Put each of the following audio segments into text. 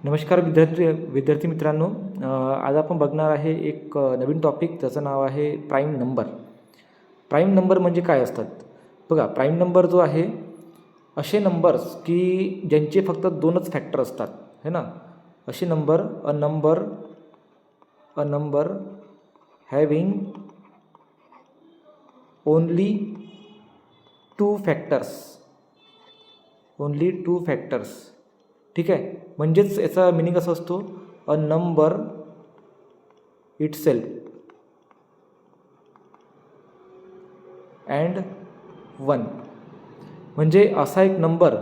नमस्कार विद्यार्थी मित्रांनो, आज आपण बघणार आहे एक नवीन टॉपिक ज्याचं नाव आहे प्राईम नंबर. प्राईम नंबर म्हणजे काय असतात? बघा, प्राईम नंबर जो आहे असे नंबर्स की ज्यांचे फक्त दोनच फॅक्टर असतात, है ना. असे number a number having only two factors. ठीक आहे, म्हणजेच याचा मिनिंग असा असतो, a number itself and one. म्हणजे असा एक नंबर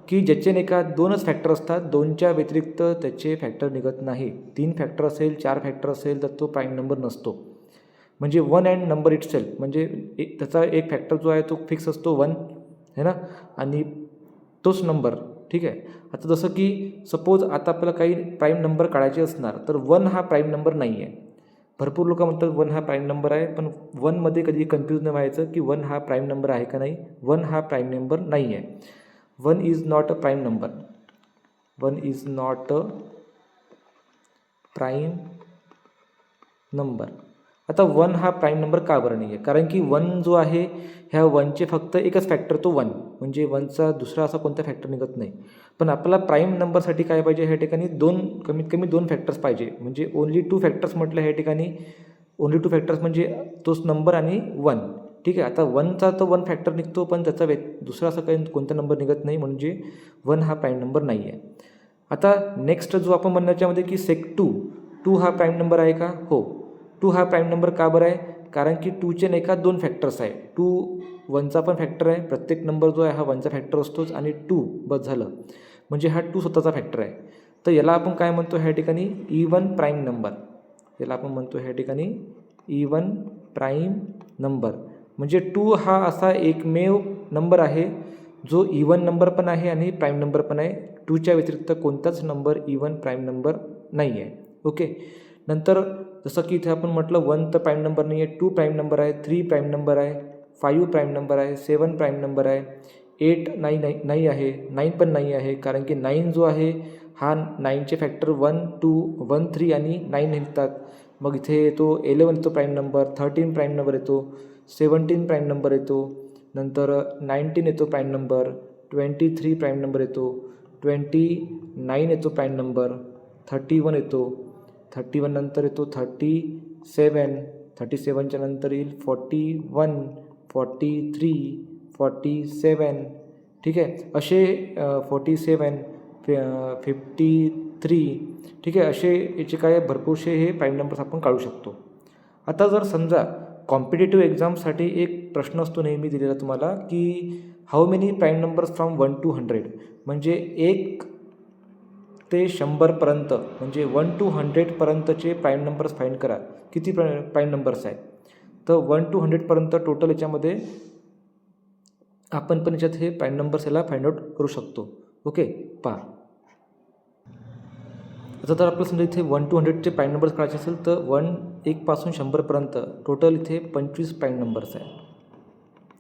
की ज्याचे नाही का दोनच फॅक्टर असतात, दोनच्या व्यतिरिक्त त्याचे फॅक्टर निघत नाही. 3 फॅक्टर असेल, 4 फॅक्टर असेल तर तो प्राईम नंबर नसतो. म्हणजे वन अँड नंबर इटसेल्फ म्हणजे त्याचा एक फॅक्टर जो आहे तो फिक्स असतो 1, है ना, आणि तोच नंबर. ठीक आहे. आता जसं की सपोज आता आपल्याला काही प्राईम नंबर काढायचे असणार तर 1 हा प्राईम नंबर नाही आहे. भरपूर लोक म्हणतात 1 हा प्राईम नंबर आहे, पण 1मध्ये कधी कन्फ्यूज नाही व्हायचं की 1 हा प्राईम नंबर आहे का नाही. 1 हा प्राईम नंबर नाही आहे. 1 is not a prime number. 1 is not a prime number. आता 1 हा प्राईम नंबर का बरं नाही आहे? कारण की 1 जो आहे ह्या 1चे फक्त एकच फॅक्टर तो 1, म्हणजे 1चा दुसरा असा कोणता फॅक्टर निघत नाही. पण आपल्याला प्राईम नंबरसाठी काय पाहिजे ह्या ठिकाणी? कमीत कमी 2 फॅक्टर्स पाहिजे. म्हणजे ओन्ली 2 फॅक्टर्स म्हटलं ह्या ठिकाणी. ओन्ली 2 फॅक्टर्स म्हणजे तोच नंबर आणि 1. ठीक आहे. आता 1चा तो 1 फॅक्टर निघतो, पण त्याचा दुसरा असं काही कोणता नंबर निघत नाही, म्हणजे 1 हा प्राईम नंबर नाही आहे. आता नेक्स्ट जो आपण म्हणण्याच्यामध्ये की सेक 2 हा प्राईम नंबर आहे का? हो. 2 हा प्राईम नंबर का बरं आहे? कारण की 2चे नाही का 2 फॅक्टर्स आहे. 2 1चा पण फॅक्टर आहे. प्रत्येक नंबर जो आहे हा 1चा फॅक्टर असतोच, आणि 2 बस झालं. म्हणजे हा 2 स्वतःचा फॅक्टर आहे. तर याला आपण काय म्हणतो ह्या ठिकाणी? Even prime number. याला आपण म्हणतो ह्या ठिकाणी इवन प्राईम नंबर. म्हणजे 2 हा असा एकमेव नंबर आहे जो इवन नंबर पण आहे आणि प्राईम नंबर पण आहे. 2च्या व्यतिरिक्त कोणताच नंबर इवन प्राईम नंबर नाही आहे. ओके. नंतर जसं की इथे आपण म्हटलं 1 तर प्राईम नंबर नाही आहे, 2 प्राईम नंबर आहे, 3 प्राईम नंबर आहे, 5 प्राईम नंबर आहे, 7 प्राईम नंबर आहे, 8 नाही आहे, 9 पण नाही आहे. कारण की 9 जो आहे हा 9चे फॅक्टर 1, 2, 1, 3 आणि 9 निघतात. मग इथे येतो 11 येतो प्राईम नंबर, 13 प्राईम नंबर येतो, 17 प्राईम नंबर येतो, नंतर 19 येतो प्राईम नंबर, 23 प्राईम नंबर येतो, 29 येतो प्राईम नंबर, 31 येतो, 31 नंतर येतो 37, 37च्या नंतर येईल 41, 43, 47. ठीक आहे. असे 47, 53. ठीक आहे. असे याचे काय भरपूरसे हे प्राईम नंबर्स आपण काढू शकतो. आता जर समजा कॉम्पिटेटिव्ह एक्झामसाठी एक प्रश्न असतो नेहमी दिलेला तुम्हाला की how many prime numbers from 1 to 100. म्हणजे 1 ते 100पर्यंत, म्हणजे 1 to 100पर्यंतचे प्राईम नंबर्स फाईंड करा. किती प्राईम नंबर्स आहेत? तर 1 to 100पर्यंत टोटल याच्यामध्ये आपण पण याच्यात हे प्राईम नंबर्स याला फाइंड आउट करू शकतो. ओके. पहा, आता जर आपल्याला समजा इथे 1 to 100चे प्राईम नंबर्स काढायचे असेल तर 1 पासून 100पर्यंत टोटल इथे 25 प्राईम नंबर्स आहे.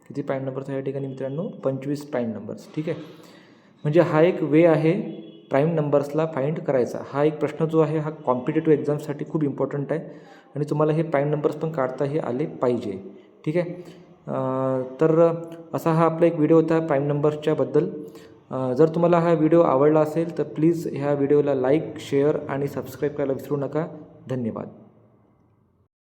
किती प्राईम नंबर्स आहे या ठिकाणी मित्रांनो? 25 प्राईम नंबर्स. ठीक आहे. म्हणजे हा एक वे आहे प्राईम नंबर्सला फाइंड करायचा. हा एक प्रश्न जो आहे हा कॉम्पिटेटिव्ह एक्झामसाठी खूप इम्पॉर्टंट आहे, आणि तुम्हाला हे प्राईम नंबर्स पण काढताही आले पाहिजे. ठीक आहे. तर असा हा आपला एक व्हिडिओ होता प्राईम नंबर्सच्याबद्दल. जर तुम्हाला हा व्हिडिओ आवडला असेल तर प्लीज ह्या व्हिडिओला लाईक, शेअर आणि सबस्क्राईब करायला विसरू नका. धन्यवाद.